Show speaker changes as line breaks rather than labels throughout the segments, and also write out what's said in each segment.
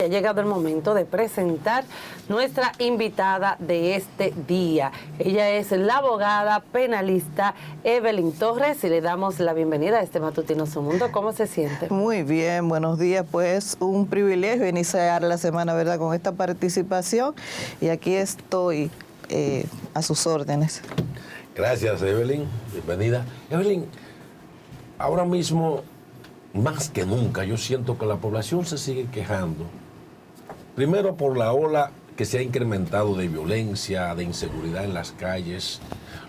Ha llegado el momento de presentar nuestra invitada de este día. Ella es la abogada penalista Evelyn Torres y le damos la bienvenida a este matutino Su Mundo. ¿Cómo se siente?
Muy bien, buenos días. Pues un privilegio iniciar la semana, ¿verdad?, con esta participación y aquí estoy a sus órdenes.
Gracias, Evelyn. Bienvenida. Evelyn, ahora mismo, más que nunca, yo siento que la población se sigue quejando. Primero por la ola que se ha incrementado de violencia, de inseguridad en las calles,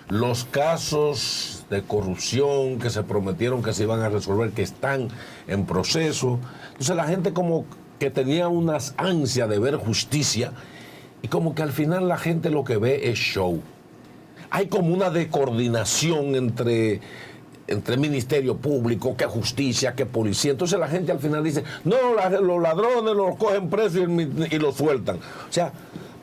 los casos de corrupción que se prometieron que se iban a resolver, que están en proceso. Entonces la gente como que tenía unas ansias de ver justicia y como que al final la gente lo que ve es show. Hay como una descoordinación entre Ministerio Público, que justicia, que policía. Entonces la gente al final dice, no, los ladrones los cogen presos y los sueltan. O sea,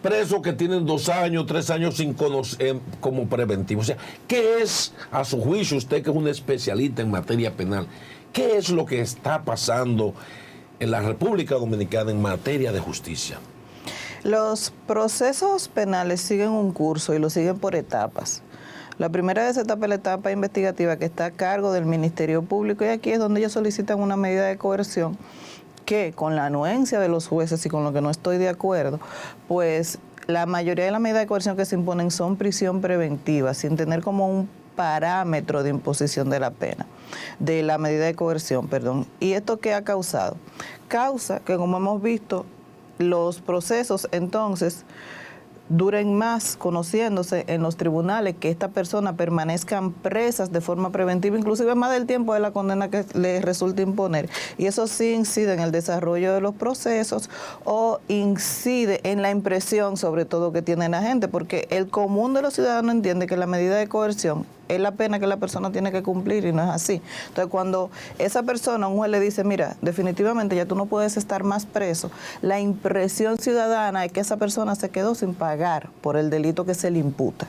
presos que tienen 2 años, 3 años sin conocer como preventivo. O sea, ¿qué es, a su juicio, usted que es un especialista en materia penal, qué es lo que está pasando en la República Dominicana en materia de justicia?
Los procesos penales siguen un curso y lo siguen por etapas. La primera de esa etapa es la etapa investigativa que está a cargo del Ministerio Público y aquí es donde ellos solicitan una medida de coerción que, con la anuencia de los jueces y con lo que no estoy de acuerdo, pues la mayoría de las medidas de coerción que se imponen son prisión preventiva, sin tener como un parámetro de imposición de la pena, de la medida de coerción, perdón. ¿Y esto qué ha causado? Causa que, como hemos visto, los procesos entonces duren más conociéndose en los tribunales, que estas personas permanezcan presas de forma preventiva, inclusive más del tiempo de la condena que les resulta imponer. Y eso sí incide en el desarrollo de los procesos o incide en la impresión, sobre todo, que tiene la gente, porque el común de los ciudadanos entiende que la medida de coerción es la pena que la persona tiene que cumplir y no es así. Entonces, cuando esa persona, un juez le dice, mira, definitivamente ya tú no puedes estar más preso, la impresión ciudadana es que esa persona se quedó sin pagar por el delito que se le imputa.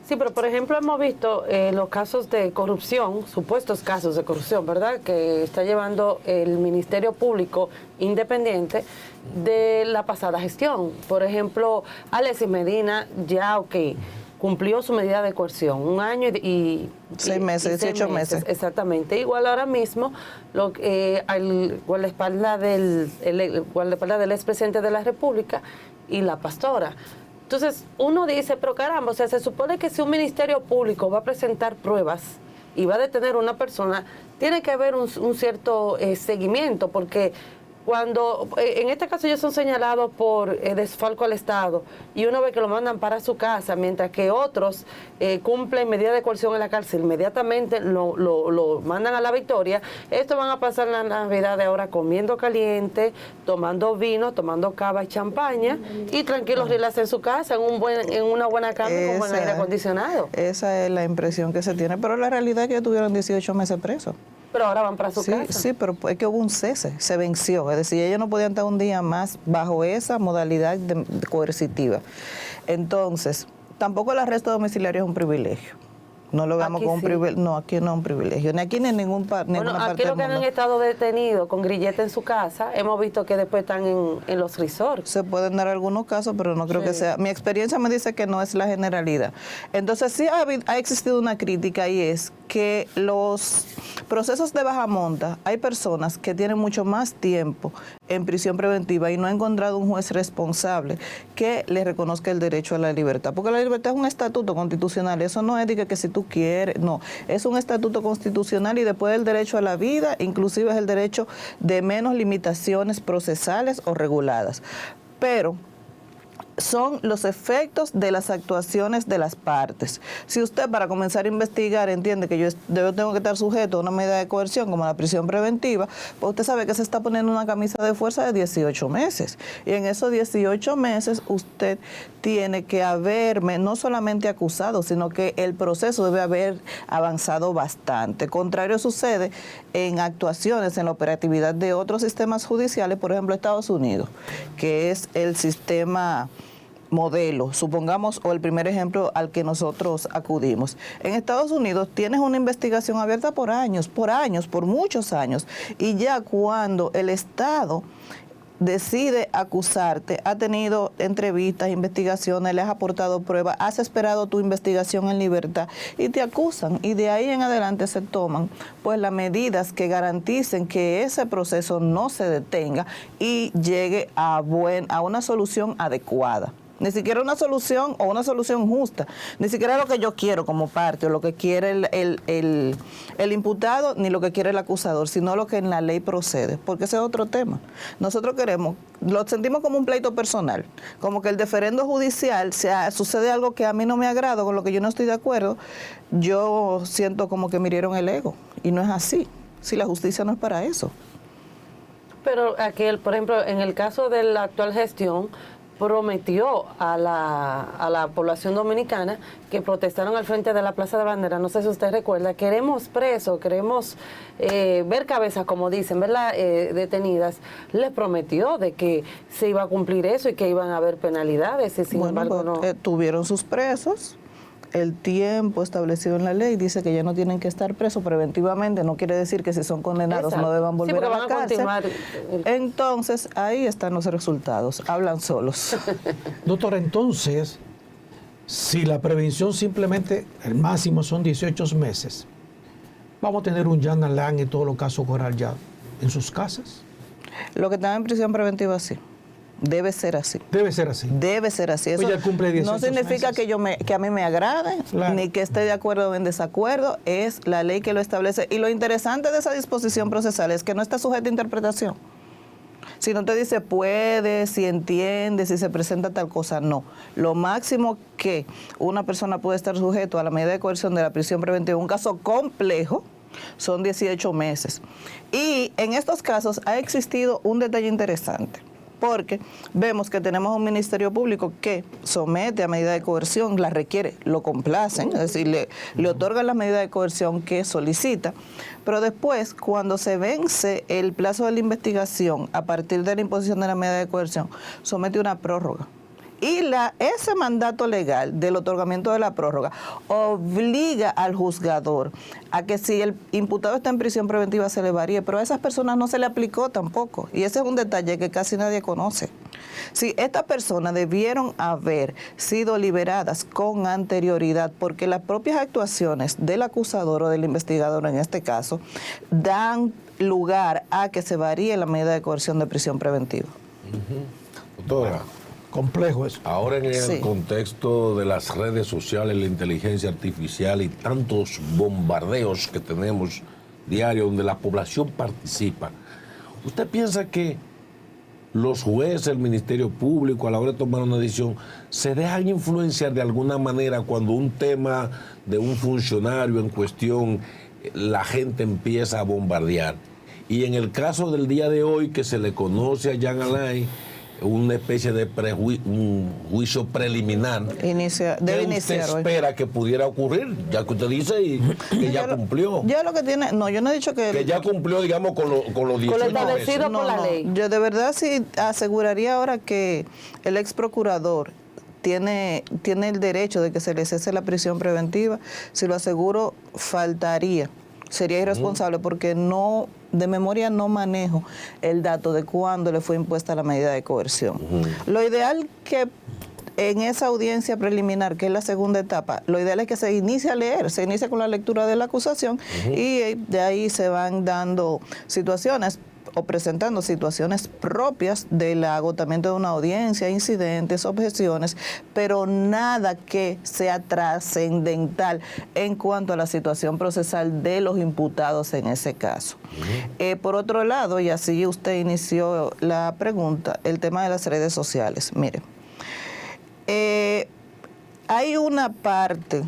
Sí, pero por ejemplo hemos visto los casos de corrupción, supuestos casos de corrupción, ¿verdad?, que está llevando el Ministerio Público Independiente de la pasada gestión. Por ejemplo, Alexis Medina ya, cumplió su medida de coerción, 1 año y
6 meses, 18 meses.
Exactamente. Igual ahora mismo, al guardaespaldas del expresidente de la República y la pastora. Entonces, uno dice, pero caramba, o sea, se supone que si un ministerio público va a presentar pruebas y va a detener a una persona, tiene que haber un cierto seguimiento, porque cuando, en este caso ellos son señalados por desfalco al Estado y uno ve que lo mandan para su casa, mientras que otros cumplen medidas de coerción en la cárcel, inmediatamente lo mandan a la victoria. Estos van a pasar la Navidad de ahora comiendo caliente, tomando vino, tomando cava y champaña y tranquilos, relax en su casa, en una buena cama con buen aire acondicionado.
Esa es la impresión que se tiene, pero la realidad es que ellos tuvieron 18 meses presos.
Pero ahora van para su casa.
Sí, pero es que hubo un cese, se venció. Es decir, ellos no podían estar un día más bajo esa modalidad coercitiva. Entonces, tampoco el arresto domiciliario es un privilegio. No lo veamos como un privilegio. No, aquí no es un privilegio. Ni aquí ni en ninguna parte del mundo.
Aquí los que han estado detenidos con grillete en su casa, hemos visto que después están en los resorts.
Se pueden dar algunos casos, pero no creo que sea. Mi experiencia me dice que no es la generalidad. Entonces sí ha existido una crítica y es que los procesos de baja monta, hay personas que tienen mucho más tiempo en prisión preventiva y no ha encontrado un juez responsable que le reconozca el derecho a la libertad. Porque la libertad es un estatuto constitucional. Eso no es de que si tú quieres, no. Es un estatuto constitucional y después el derecho a la vida, inclusive es el derecho de menos limitaciones procesales o reguladas. Pero son los efectos de las actuaciones de las partes. Si usted, para comenzar a investigar, entiende que yo tengo que estar sujeto a una medida de coerción como la prisión preventiva, pues usted sabe que se está poniendo una camisa de fuerza de 18 meses. Y en esos 18 meses usted tiene que haberme no solamente acusado, sino que el proceso debe haber avanzado bastante. Contrario sucede en actuaciones, en la operatividad de otros sistemas judiciales, por ejemplo Estados Unidos, que es el sistema modelo, supongamos, o el primer ejemplo al que nosotros acudimos. En Estados Unidos tienes una investigación abierta por años, por muchos años, y ya cuando el Estado decide acusarte, ha tenido entrevistas, investigaciones, le has aportado pruebas, has esperado tu investigación en libertad y te acusan, y de ahí en adelante se toman pues las medidas que garanticen que ese proceso no se detenga y llegue a una solución adecuada. Ni siquiera una solución o una solución justa, ni siquiera lo que yo quiero como parte o lo que quiere el imputado, ni lo que quiere el acusador, sino lo que en la ley procede, porque ese es otro tema. Nosotros lo sentimos como un pleito personal, como que el deferendo judicial, sucede algo que a mí no me agrada, con lo que yo no estoy de acuerdo, yo siento como que me hirieron el ego, y no es así, si la justicia no es para eso.
Pero aquel, por ejemplo, en el caso de la actual gestión, prometió a la población dominicana que protestaron al frente de la Plaza de Bandera, no sé si usted recuerda, queremos presos, queremos ver cabezas, como dicen, verlas detenidas. Les prometió de que se iba a cumplir eso y que iban a haber penalidades, y sin embargo no.
Tuvieron sus presos. El tiempo establecido en la ley dice que ya no tienen que estar presos preventivamente, no quiere decir que si son condenados no deban volver a la cárcel. Entonces, ahí están los resultados, hablan solos.
Doctora, entonces, si la prevención simplemente, el máximo son 18 meses, ¿vamos a tener un Jan Alain y todos los casos Coral ya en sus casas?
Lo que están en prisión preventiva, sí. Debe ser así.
Debe ser así.
Debe ser así. Eso
pues ya cumple 18
no significa
meses.
que a mí me agrade, claro, ni que esté de acuerdo o en desacuerdo. Es la ley que lo establece. Y lo interesante de esa disposición procesal es que no está sujeta a interpretación. Si no te dice puede, si entiende, si se presenta tal cosa, no. Lo máximo que una persona puede estar sujeto a la medida de coerción de la prisión preventiva, un caso complejo, son 18 meses. Y en estos casos ha existido un detalle interesante, porque vemos que tenemos un Ministerio Público que somete a medida de coerción, la requiere, lo complacen, es decir, le otorgan la medida de coerción que solicita, pero después, cuando se vence el plazo de la investigación a partir de la imposición de la medida de coerción, somete una prórroga. Y ese mandato legal del otorgamiento de la prórroga obliga al juzgador a que si el imputado está en prisión preventiva se le varíe, pero a esas personas no se le aplicó tampoco. Y ese es un detalle que casi nadie conoce. Si estas personas debieron haber sido liberadas con anterioridad, porque las propias actuaciones del acusador o del investigador en este caso dan lugar a que se varíe la medida de coerción de prisión preventiva.
Doctora,
complejo eso.
Ahora en el contexto de las redes sociales, la inteligencia artificial y tantos bombardeos que tenemos diarios donde la población participa, ¿usted piensa que los jueces, el Ministerio Público, a la hora de tomar una decisión, se dejan influenciar de alguna manera cuando un tema de un funcionario en cuestión, la gente empieza a bombardear? Y en el caso del día de hoy, que se le conoce a Jan Alain, una especie de un juicio preliminar. ¿Qué usted espera que pudiera ocurrir? Ya que usted dice que ya cumplió.
Ya lo que tiene, no, yo no he dicho que
ya cumplió, digamos, con los 18 meses.
Establecido por la ley.
Yo de verdad sí aseguraría ahora que el ex procurador tiene el derecho de que se le cese la prisión preventiva. Si lo aseguro, faltaría. Sería irresponsable porque no, de memoria no manejo el dato de cuándo le fue impuesta la medida de coerción. Lo ideal que en esa audiencia preliminar, que es la segunda etapa, lo ideal es que se inicie a leer, se inicia con la lectura de la acusación y de ahí se van dando situaciones o presentando situaciones propias del agotamiento de una audiencia, incidentes, objeciones, pero nada que sea trascendental en cuanto a la situación procesal de los imputados en ese caso. Por otro lado, y así usted inició la pregunta, el tema de las redes sociales. Mire, hay una parte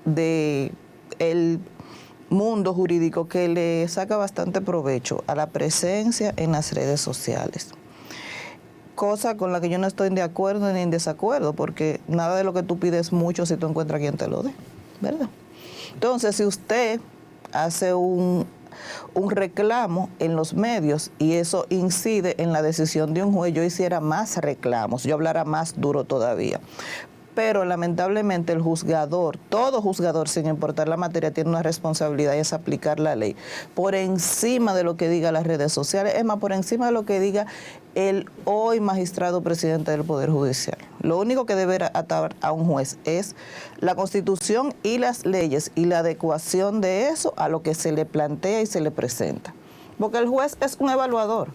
de el mundo jurídico que le saca bastante provecho a la presencia en las redes sociales. Cosa con la que yo no estoy de acuerdo ni en desacuerdo, porque nada de lo que tú pides mucho si tú encuentras quien te lo dé, ¿verdad? Entonces, si usted hace un reclamo en los medios y eso incide en la decisión de un juez, yo hiciera más reclamos, yo hablara más duro todavía. pero lamentablemente el juzgador, todo juzgador, sin importar la materia, tiene una responsabilidad y es aplicar la ley por encima de lo que diga las redes sociales, es más, por encima de lo que diga el hoy magistrado presidente del Poder Judicial. Lo único que debe atar a un juez es la Constitución y las leyes y la adecuación de eso a lo que se le plantea y se le presenta. Porque el juez es un evaluador.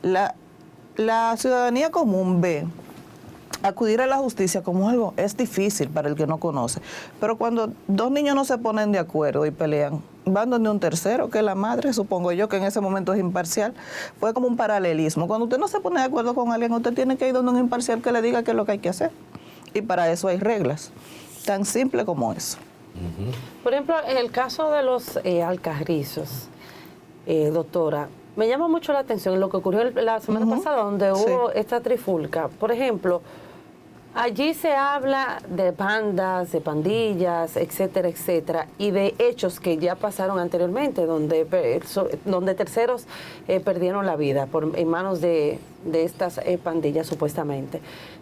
La ciudadanía común ve acudir a la justicia como algo, es difícil para el que no conoce, pero cuando dos niños no se ponen de acuerdo y pelean, van donde un tercero, que es la madre, supongo yo, que en ese momento es imparcial, fue como un paralelismo. Cuando usted no se pone de acuerdo con alguien, usted tiene que ir donde un imparcial que le diga qué es lo que hay que hacer, y para eso hay reglas, tan simple como eso.
Por ejemplo, en el caso de los Alcarrizos, doctora, me llama mucho la atención lo que ocurrió la semana pasada, donde hubo esta trifulca. Por ejemplo, allí se habla de bandas, de pandillas, etcétera, etcétera, y de hechos que ya pasaron anteriormente, donde terceros perdieron la vida en manos de estas pandillas, supuestamente.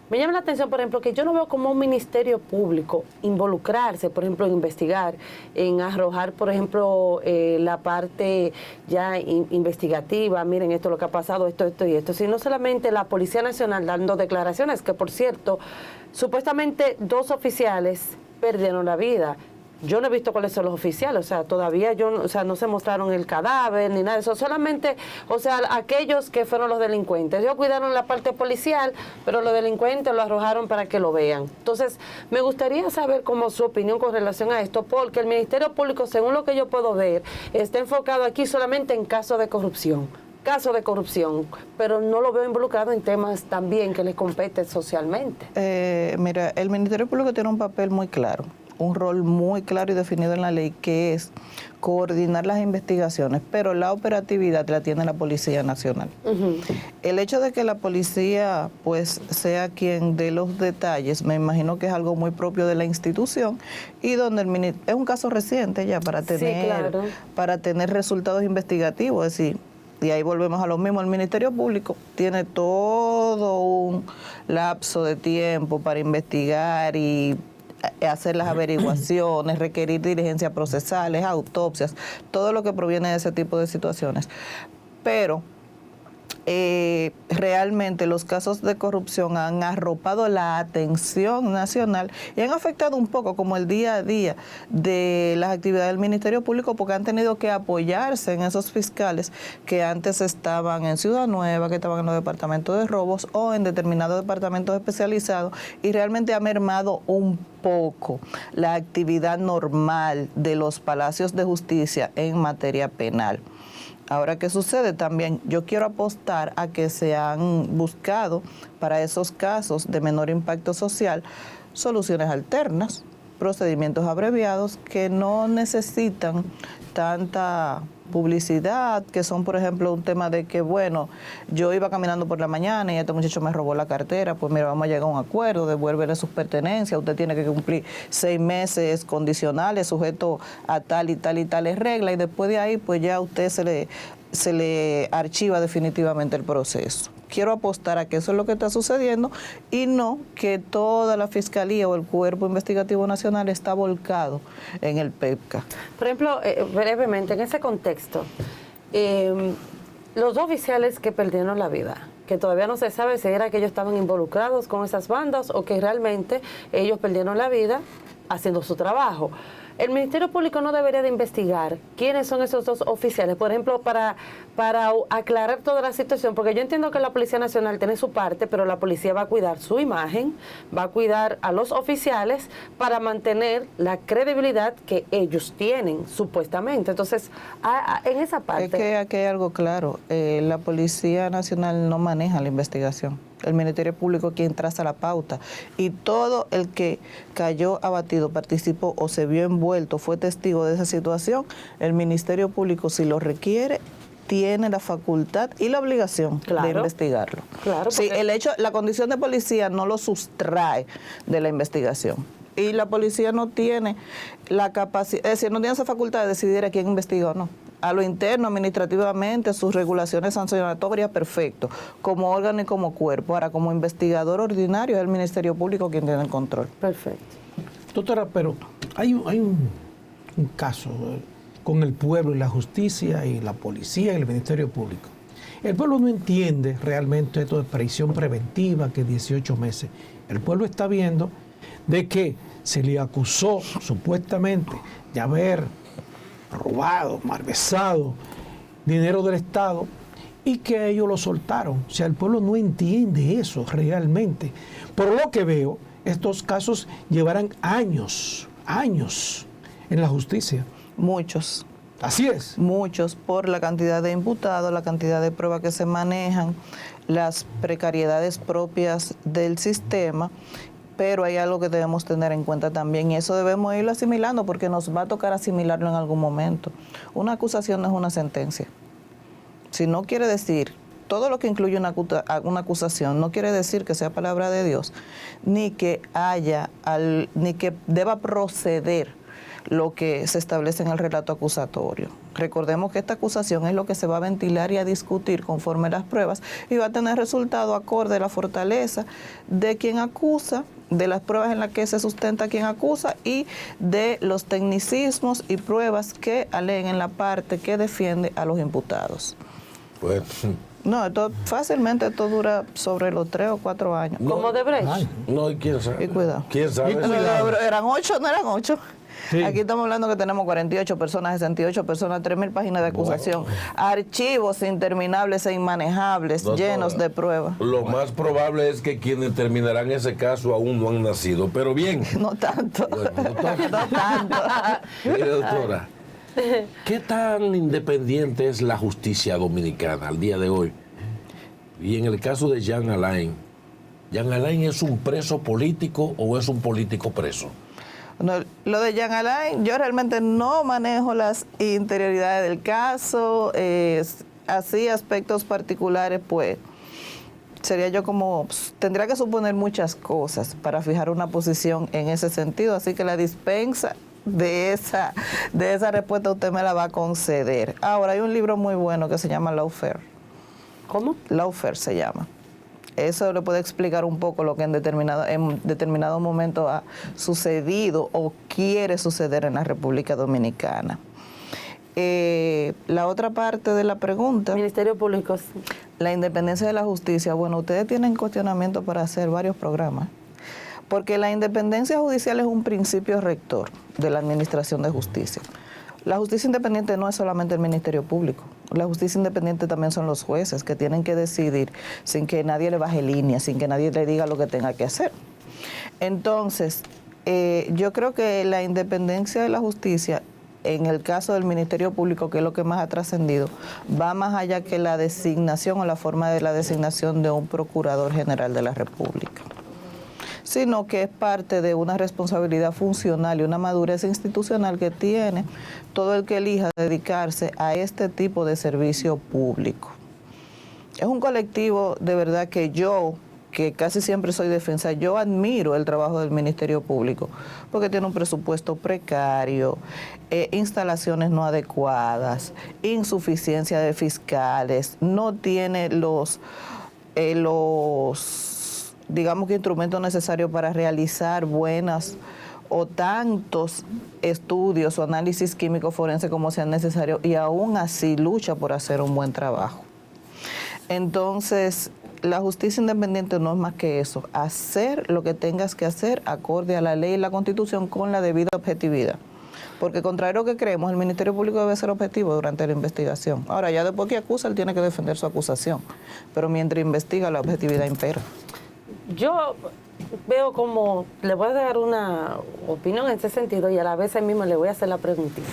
Me llama la atención, por ejemplo, que yo no veo como un ministerio público involucrarse, por ejemplo, en investigar, en arrojar, por ejemplo, la parte ya investigativa, miren esto es lo que ha pasado, esto y esto, sino solamente la Policía Nacional dando declaraciones, que por cierto, supuestamente 2 oficiales perdieron la vida. Yo no he visto cuáles son los oficiales, o sea, todavía no se mostraron el cadáver ni nada de eso, solamente, o sea, aquellos que fueron los delincuentes. Ellos cuidaron la parte policial, pero los delincuentes lo arrojaron para que lo vean. Entonces, me gustaría saber como su opinión con relación a esto, porque el Ministerio Público, según lo que yo puedo ver, está enfocado aquí solamente en casos de corrupción, pero no lo veo involucrado en temas también que les competen socialmente.
Mira, el Ministerio Público tiene un papel muy claro, un rol muy claro y definido en la ley, que es coordinar las investigaciones, pero la operatividad la tiene la Policía Nacional. El hecho de que la policía pues sea quien dé los detalles, me imagino que es algo muy propio de la institución y donde es un caso reciente ya para tener resultados investigativos, es decir, y ahí volvemos a lo mismo, el Ministerio Público tiene todo un lapso de tiempo para investigar y hacer las averiguaciones, requerir diligencias procesales, autopsias, todo lo que proviene de ese tipo de situaciones. Pero realmente los casos de corrupción han arropado la atención nacional y han afectado un poco como el día a día de las actividades del Ministerio Público, porque han tenido que apoyarse en esos fiscales que antes estaban en Ciudad Nueva, que estaban en los departamentos de robos o en determinados departamentos especializados, y realmente ha mermado un poco la actividad normal de los palacios de justicia en materia penal. Ahora, ¿qué sucede? También yo quiero apostar a que se han buscado para esos casos de menor impacto social soluciones alternas, procedimientos abreviados que no necesitan tanta publicidad, que son, por ejemplo, un tema de que, bueno, yo iba caminando por la mañana y este muchacho me robó la cartera, pues mira, vamos a llegar a un acuerdo, devuélvele sus pertenencias, usted tiene que cumplir 6 meses condicionales sujeto a tal y tales reglas, y después de ahí, pues ya a usted se le archiva definitivamente el proceso. Quiero apostar a que eso es lo que está sucediendo y no que toda la Fiscalía o el Cuerpo Investigativo Nacional está volcado en el PEPCA.
Por ejemplo, brevemente, en ese contexto, los 2 oficiales que perdieron la vida, que todavía no se sabe si era que ellos estaban involucrados con esas bandas o que realmente ellos perdieron la vida haciendo su trabajo. El Ministerio Público no debería de investigar quiénes son esos 2 oficiales, por ejemplo, para aclarar toda la situación, porque yo entiendo que la Policía Nacional tiene su parte, pero la policía va a cuidar su imagen, va a cuidar a los oficiales para mantener la credibilidad que ellos tienen, supuestamente. Entonces, en esa parte...
Es que aquí hay algo claro, la Policía Nacional no maneja la investigación. El Ministerio Público es quien traza la pauta, y todo el que cayó abatido, participó o se vio envuelto, fue testigo de esa situación, el Ministerio Público, si lo requiere, tiene la facultad y la obligación de investigarlo.
Claro,
sí, la condición de policía no lo sustrae de la investigación. Y la policía no tiene la capacidad, es decir, no tiene esa facultad de decidir a quién investiga o no. A lo interno, administrativamente, sus regulaciones sancionatorias, perfecto, como órgano y como cuerpo. Ahora, como investigador ordinario, es el Ministerio Público quien tiene el control.
Perfecto.
Doctora, pero hay un caso con el pueblo y la justicia y la policía y el Ministerio Público. El pueblo no entiende realmente esto de prisión preventiva, que 18 meses. El pueblo está viendo de que se le acusó supuestamente de haber robado, malversado dinero del Estado y que ellos lo soltaron. O sea, el pueblo no entiende eso realmente. Por lo que veo, estos casos llevarán años en la justicia.
Muchos.
Así es.
Muchos, por la cantidad de imputados, la cantidad de pruebas que se manejan, las precariedades propias del sistema, pero hay algo que debemos tener en cuenta también, y eso debemos irlo asimilando porque nos va a tocar asimilarlo en algún momento. Una acusación no es una sentencia. Si no quiere decir, todo lo que incluye una acusación no quiere decir que sea palabra de Dios, ni que ni que deba proceder lo que se establece en el relato acusatorio. Recordemos que esta acusación es lo que se va a ventilar y a discutir conforme las pruebas y va a tener resultado acorde a la fortaleza de quien acusa, de las pruebas en las que se sustenta quien acusa y de los tecnicismos y pruebas que aleguen en la parte que defiende a los imputados.
Pues,
No, fácilmente esto dura sobre los 3 o 4 años.
No.
Como de Brecht.
Ay,
no, ¿y quién sabe?
Y cuidado.
¿Quién sabe?
Y cuidado.
¿Eran 8? ¿No eran 8?
Sí.
Aquí estamos hablando que tenemos 48 personas, 68 personas, 3.000 páginas de acusación, archivos interminables e inmanejables,
Doctora,
llenos de pruebas.
Lo más probable es que quienes terminarán ese caso aún no han nacido, pero bien.
No tanto.
Bueno, doctora.
No tanto.
Mire, doctora, ¿qué tan independiente es la justicia dominicana al día de hoy? Y en el caso de Jean Alain, ¿Jean Alain es un preso político o es un político preso?
No, lo de Jean Alain, yo realmente no manejo las interioridades del caso, así aspectos particulares, pues sería yo como, tendría que suponer muchas cosas para fijar una posición en ese sentido, así que la dispensa de esa respuesta usted me la va a conceder. Ahora, hay un libro muy bueno que se llama Lawfare.
¿Cómo?
Lawfare se llama. Eso le puede explicar un poco lo que en determinado momento ha sucedido o quiere suceder en la República Dominicana. La otra parte de la pregunta,
Ministerio Público. Sí.
la independencia de la justicia. Bueno, ustedes tienen cuestionamiento para hacer varios programas, porque la independencia judicial es un principio rector de la administración de justicia. La justicia independiente no es solamente el Ministerio Público. La justicia independiente también son los jueces que tienen que decidir sin que nadie le baje línea, sin que nadie le diga lo que tenga que hacer. Entonces, yo creo que la independencia de la justicia, en el caso del Ministerio Público, que es lo que más ha trascendido, va más allá que la designación o la forma de la designación de un Procurador General de la República, sino que es parte de una responsabilidad funcional y una madurez institucional que tiene todo el que elija dedicarse a este tipo de servicio público. Es un colectivo de verdad que yo, que casi siempre soy defensa, yo admiro el trabajo del Ministerio Público, porque tiene un presupuesto precario, instalaciones no adecuadas, insuficiencia de fiscales, no tiene los digamos que instrumentos necesarios para realizar buenas o tantos estudios o análisis químico forense como sean necesarios, y aún así lucha por hacer un buen trabajo. Entonces, la justicia independiente no es más que eso, hacer lo que tengas que hacer acorde a la ley y la Constitución con la debida objetividad. Porque contrario a lo que creemos, el Ministerio Público debe ser objetivo durante la investigación. Ahora, ya después que acusa, él tiene que defender su acusación, pero mientras investiga, la objetividad impera.
Yo veo como, le voy a dar una opinión en ese sentido y a la vez ahí mismo le voy a hacer la preguntita.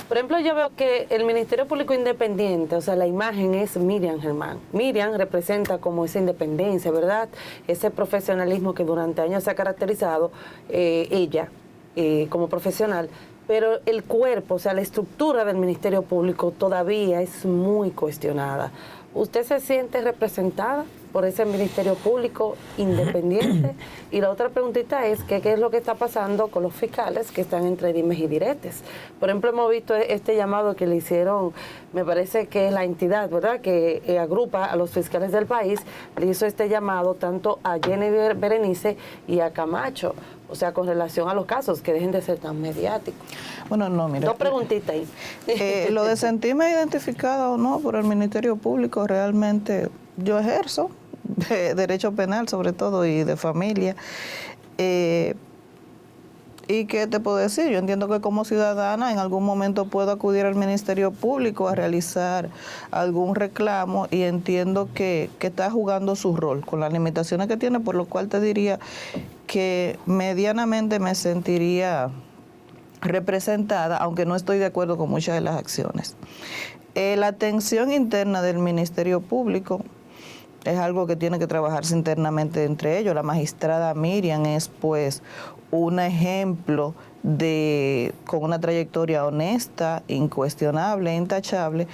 Por ejemplo, yo veo que el Ministerio Público Independiente, o sea, la imagen es Miriam Germán. Miriam representa como esa independencia, ¿verdad? Ese profesionalismo que durante años se ha caracterizado ella como profesional, pero el cuerpo, o sea, la estructura del Ministerio Público todavía es muy cuestionada. ¿Usted se siente representada por ese Ministerio Público independiente? Y la otra preguntita es que qué es lo que está pasando con los fiscales que están entre dimes y diretes. Por ejemplo, hemos visto este llamado que le hicieron, me parece que es la entidad, ¿verdad?, que agrupa a los fiscales del país, le hizo este llamado tanto a Jenny Berenice y a Camacho, o sea, con relación a los casos, que dejen de ser tan mediáticos.
Bueno, no, mira.
Dos preguntitas ahí.
Lo de sentirme identificada o no por el Ministerio Público, realmente yo ejerzo de derecho penal sobre todo y de familia. ¿Y qué te puedo decir? Yo entiendo que como ciudadana en algún momento puedo acudir al Ministerio Público a realizar algún reclamo y entiendo que está jugando su rol con las limitaciones que tiene, por lo cual te diría que medianamente me sentiría representada, aunque no estoy de acuerdo con muchas de las acciones. La tensión interna del Ministerio Público es algo que tiene que trabajarse internamente entre ellos. La magistrada Miriam es pues un ejemplo con una trayectoria honesta, incuestionable, intachable,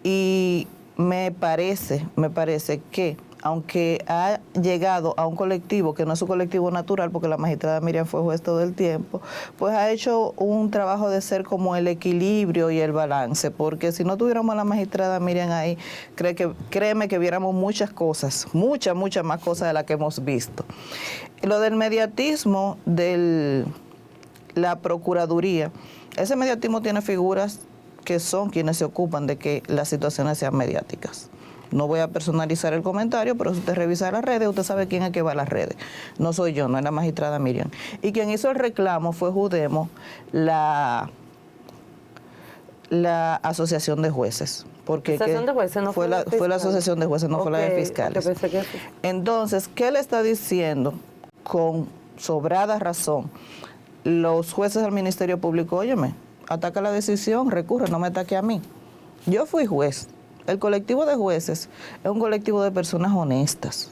y me parece que aunque ha llegado a un colectivo que no es su colectivo natural, porque la magistrada Miriam fue juez todo el tiempo, pues ha hecho un trabajo de ser como el equilibrio y el balance, porque si no tuviéramos a la magistrada Miriam ahí, créeme que viéramos muchas cosas, muchas más cosas de las que hemos visto. Lo del mediatismo de la Procuraduría, ese mediatismo tiene figuras que son quienes se ocupan de que las situaciones sean mediáticas. No voy a personalizar el comentario, pero si usted revisa las redes, usted sabe quién es que va a las redes. No soy yo, no es la magistrada Miriam. Y quien hizo el reclamo fue Judemo, la asociación de jueces. Porque
¿Asociación de jueces? No
fue la asociación de jueces, no fue la de fiscales. Entonces, ¿qué le está diciendo con sobrada razón los jueces al Ministerio Público? Óyeme, ataca la decisión, recurre, no me ataque a mí. Yo fui juez. El colectivo de jueces es un colectivo de personas honestas.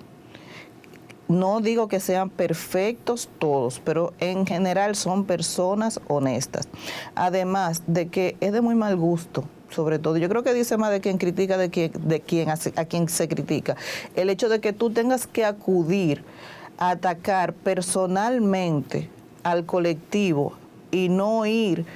No digo que sean perfectos todos, pero en general son personas honestas. Además de que es de muy mal gusto, sobre todo. Yo creo que dice más de quien critica, a quien se critica. El hecho de que tú tengas que acudir a atacar personalmente al colectivo y no ir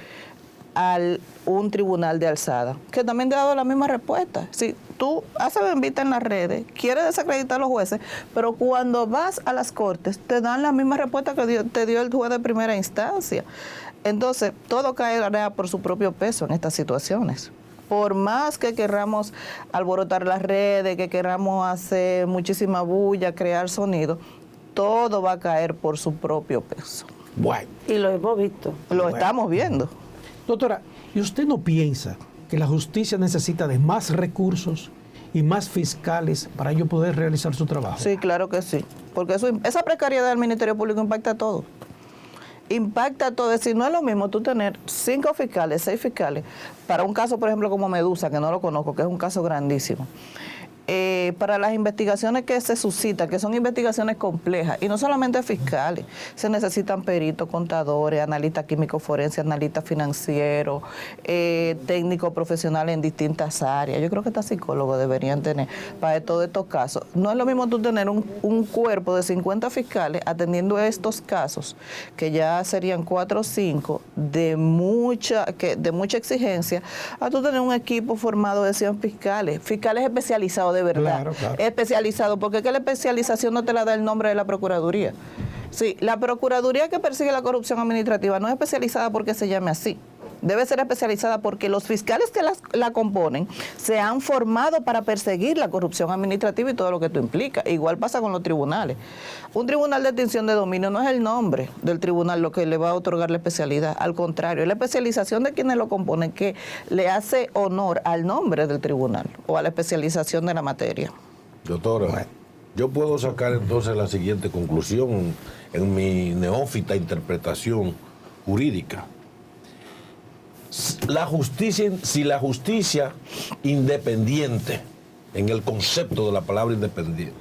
a un tribunal de alzada, que también te ha dado la misma respuesta. Si tú haces invita en las redes, quieres desacreditar a los jueces, pero cuando vas a las cortes te dan la misma respuesta que te dio el juez de primera instancia. Entonces, todo cae por su propio peso en estas situaciones. Por más que queramos alborotar las redes, que queramos hacer muchísima bulla, crear sonido, todo va a caer por su propio peso.
Bueno.
Y lo hemos visto.
Lo estamos viendo.
Doctora, ¿y usted no piensa que la justicia necesita de más recursos y más fiscales para ellos poder realizar su trabajo?
Sí, claro que sí, porque esa precariedad del Ministerio Público impacta a todo. Impacta a todo. Es decir, no es lo mismo tú tener 5 fiscales, 6 fiscales, para un caso, por ejemplo, como Medusa, que no lo conozco, que es un caso grandísimo. Para las investigaciones que se suscitan, que son investigaciones complejas, y no solamente fiscales, se necesitan peritos, contadores, analistas químicos forenses, analistas financieros, técnicos profesionales en distintas áreas. Yo creo que hasta psicólogos deberían tener para todos estos casos. No es lo mismo tú tener un cuerpo de 50 fiscales atendiendo estos casos, que ya serían 4 o 5, de mucha exigencia, a tú tener un equipo formado de 100 fiscales especializados de verdad, claro. Especializado, porque es que la especialización no te la da el nombre de la Procuraduría. Sí, la Procuraduría que persigue la corrupción administrativa no es especializada porque se llame así. Debe ser especializada porque los fiscales que la componen se han formado para perseguir la corrupción administrativa y todo lo que esto implica. Igual pasa con los tribunales. Un tribunal de extinción de dominio no es el nombre del tribunal lo que le va a otorgar la especialidad. Al contrario, es la especialización de quienes lo componen que le hace honor al nombre del tribunal o a la especialización de la materia.
Doctora, yo puedo sacar entonces la siguiente conclusión en mi neófita interpretación jurídica. Si la justicia independiente, en el concepto de la palabra independiente,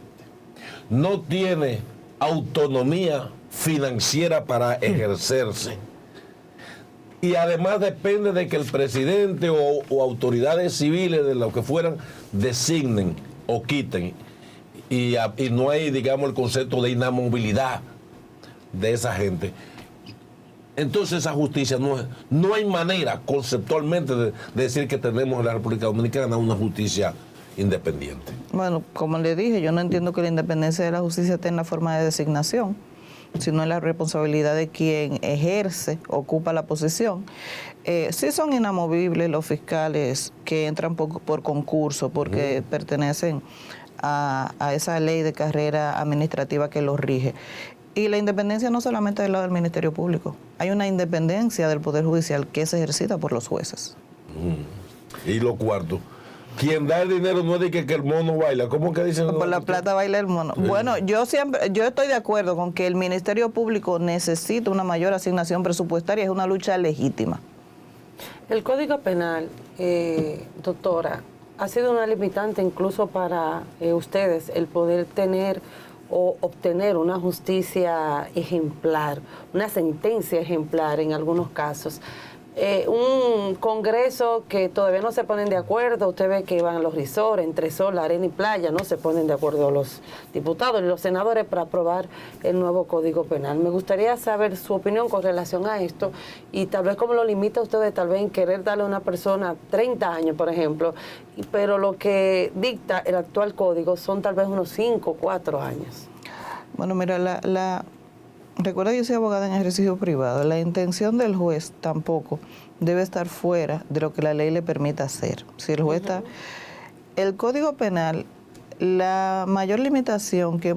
no tiene autonomía financiera para ejercerse, y además depende de que el presidente o autoridades civiles de lo que fueran designen o quiten, y no hay, digamos, el concepto de inamovilidad de esa gente, entonces esa justicia no hay manera conceptualmente de decir que tenemos en la República Dominicana una justicia independiente.
Bueno, como le dije, yo no entiendo que la independencia de la justicia esté en la forma de designación, sino en la responsabilidad de quien ejerce, ocupa la posición. Sí son inamovibles los fiscales que entran por concurso, porque pertenecen a esa ley de carrera administrativa que los rige. Y la independencia no solamente del lado del Ministerio Público, hay una independencia del Poder Judicial que es ejercida por los jueces.
Y lo cuarto, quien da el dinero no dice que el mono baila. ¿Cómo que dicen?
Por la plata baila el mono. Sí. Bueno, yo estoy de acuerdo con que el Ministerio Público necesita una mayor asignación presupuestaria, es una lucha legítima.
El Código Penal, doctora, ha sido una limitante incluso para ustedes el poder tener o obtener una justicia ejemplar, una sentencia ejemplar en algunos casos. Un Congreso que todavía no se ponen de acuerdo, usted ve que van a los resorts, entre sol, arena y playa, no se ponen de acuerdo los diputados y los senadores para aprobar el nuevo Código Penal. Me gustaría saber su opinión con relación a esto y tal vez cómo lo limita ustedes tal vez en querer darle a una persona 30 años, por ejemplo, pero lo que dicta el actual código son tal vez unos 5 o 4 años.
Bueno, mira, recuerda que yo soy abogada en ejercicio privado. La intención del juez tampoco debe estar fuera de lo que la ley le permita hacer. Si el juez está... El Código Penal, la mayor limitación que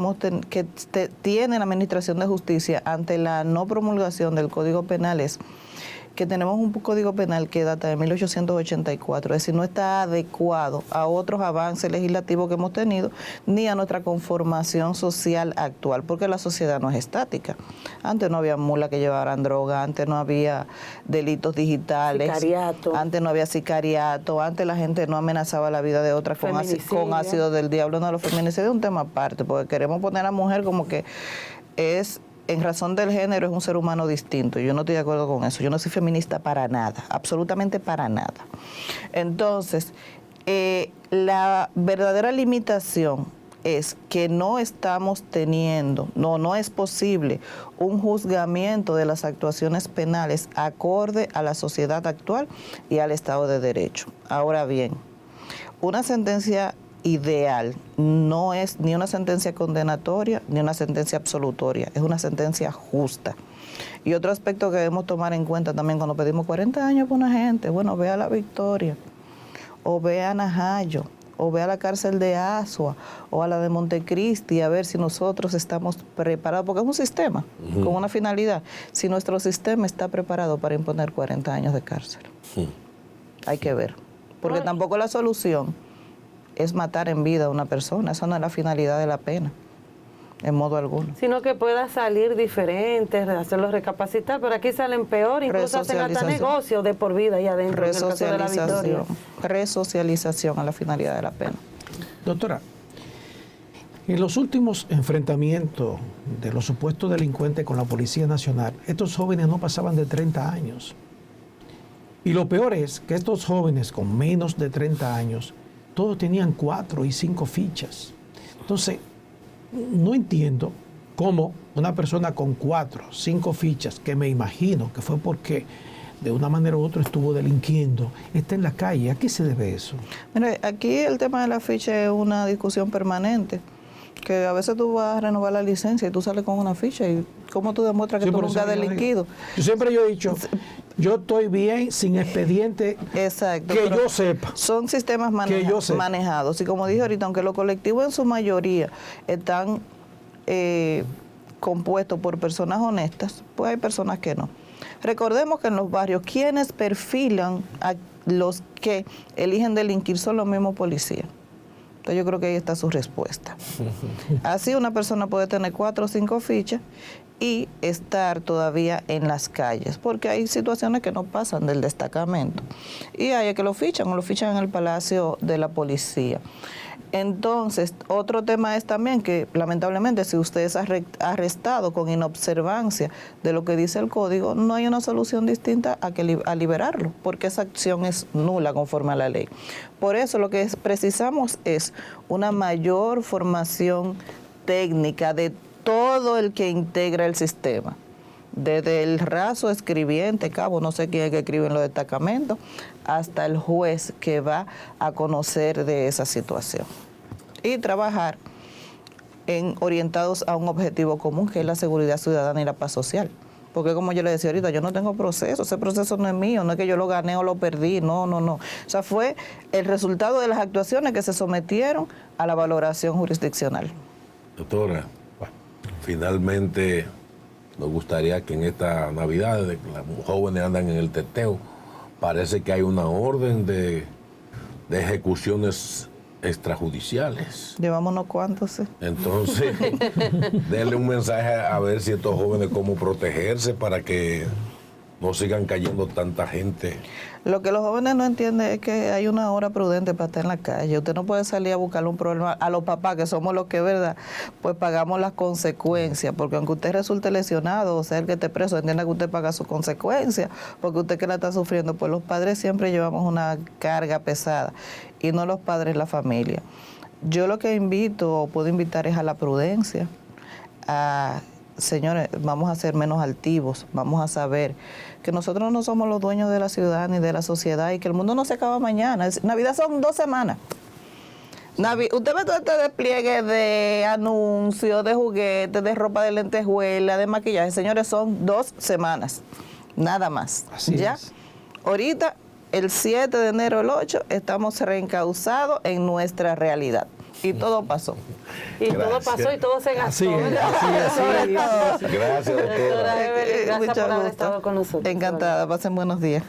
tiene la Administración de Justicia ante la no promulgación del Código Penal es que tenemos un Código Penal que data de 1884, es decir, no está adecuado a otros avances legislativos que hemos tenido, ni a nuestra conformación social actual, porque la sociedad no es estática. Antes no había mulas que llevaran droga, antes no había delitos digitales,
sicariato.
Antes no había sicariato, antes la gente no amenazaba la vida de otras con ácido del diablo. No, los feminicidios es un tema aparte, porque queremos poner a la mujer como que es... en razón del género es un ser humano distinto. Yo no estoy de acuerdo con eso. Yo no soy feminista para nada, absolutamente para nada. Entonces, la verdadera limitación es que no estamos teniendo, no es posible un juzgamiento de las actuaciones penales acorde a la sociedad actual y al Estado de Derecho. Ahora bien, una sentencia ideal no es ni una sentencia condenatoria ni una sentencia absolutoria, es una sentencia justa. Y otro aspecto que debemos tomar en cuenta también cuando pedimos 40 años por una gente, bueno, ve a La Victoria, o ve a Najayo, o ve a la cárcel de Asua, o a la de Montecristi, a ver si nosotros estamos preparados, porque es un sistema con una finalidad, si nuestro sistema está preparado para imponer 40 años de cárcel. Hay que ver, porque tampoco la solución es matar en vida a una persona, esa no es la finalidad de la pena, en modo alguno.
Sino que pueda salir diferente, hacerlo recapacitar, pero aquí salen peor, incluso hacen hasta negocios de por vida ahí adentro, en el caso de La Victoria.
Resocialización a la finalidad de la pena.
Doctora, en los últimos enfrentamientos de los supuestos delincuentes con la Policía Nacional, estos jóvenes no pasaban de 30 años. Y lo peor es que estos jóvenes con menos de 30 años todos tenían 4 y 5 fichas. Entonces, no entiendo cómo una persona con 4, 5 fichas, que me imagino que fue porque de una manera u otra estuvo delinquiendo, está en la calle. ¿A qué se debe eso?
Mire, aquí el tema de la ficha es una discusión permanente, que a veces tú vas a renovar la licencia y tú sales con una ficha y ¿cómo tú demuestras que tú nunca has delinquido?
Yo siempre he dicho, yo estoy bien sin expediente.
Exacto,
que yo sepa.
Son sistemas manejados. Y como dije ahorita, aunque los colectivos en su mayoría están compuestos por personas honestas, pues hay personas que no. Recordemos que en los barrios, quienes perfilan a los que eligen delinquir son los mismos policías. Entonces yo creo que ahí está su respuesta. Así una persona puede tener 4 o 5 fichas y estar todavía en las calles, porque hay situaciones que no pasan del destacamento. Y hay que lo fichan, o lo fichan en el Palacio de la Policía. Entonces, otro tema es también que, lamentablemente, si usted es arrestado con inobservancia de lo que dice el código, no hay una solución distinta a liberarlo, porque esa acción es nula conforme a la ley. Por eso lo que precisamos es una mayor formación técnica de todo el que integra el sistema, desde el raso escribiente, cabo, no sé quién es que escribe en los destacamentos, hasta el juez que va a conocer de esa situación. Y trabajar orientados a un objetivo común, que es la seguridad ciudadana y la paz social. Porque como yo le decía ahorita, yo no tengo proceso, ese proceso no es mío, no es que yo lo gané o lo perdí, no. O sea, fue el resultado de las actuaciones que se sometieron a la valoración jurisdiccional.
Doctora, finalmente nos gustaría que en esta Navidad, las jóvenes andan en el teteo, parece que hay una orden de ejecuciones extrajudiciales.
Llevamos unos cuantos, sí.
Entonces, denle un mensaje a ver si estos jóvenes cómo protegerse para que no sigan cayendo tanta gente.
Lo que los jóvenes no entienden es que hay una hora prudente para estar en la calle. Usted no puede salir a buscarle un problema a los papás, que somos los que, ¿verdad?, pues pagamos las consecuencias, porque aunque usted resulte lesionado, o sea, el que esté preso, entienda que usted paga sus consecuencias, porque usted que la está sufriendo, pues los padres siempre llevamos una carga pesada, y no los padres, la familia. Yo lo que invito, o puedo invitar, es a la prudencia, señores, vamos a ser menos altivos, vamos a saber que nosotros no somos los dueños de la ciudad ni de la sociedad y que el mundo no se acaba mañana. Navidad son 2 semanas. Usted ve todo este despliegue de anuncios, de juguetes, de ropa de lentejuela, de maquillaje. Señores, son 2 semanas, nada más.
Así
¿Ya?
es.
Ahorita, el 7 de enero, el 8, estamos reencausados en nuestra realidad. Y todo pasó.
Y
Gracias.
todo pasó y todo se gastó.
Así es,
¿verdad?
así es.
Gracias, doctora.
Doctora Evelyn, gracias
Mucho
por haber
gusto.
estado con nosotros.
Encantada, pasen buenos días.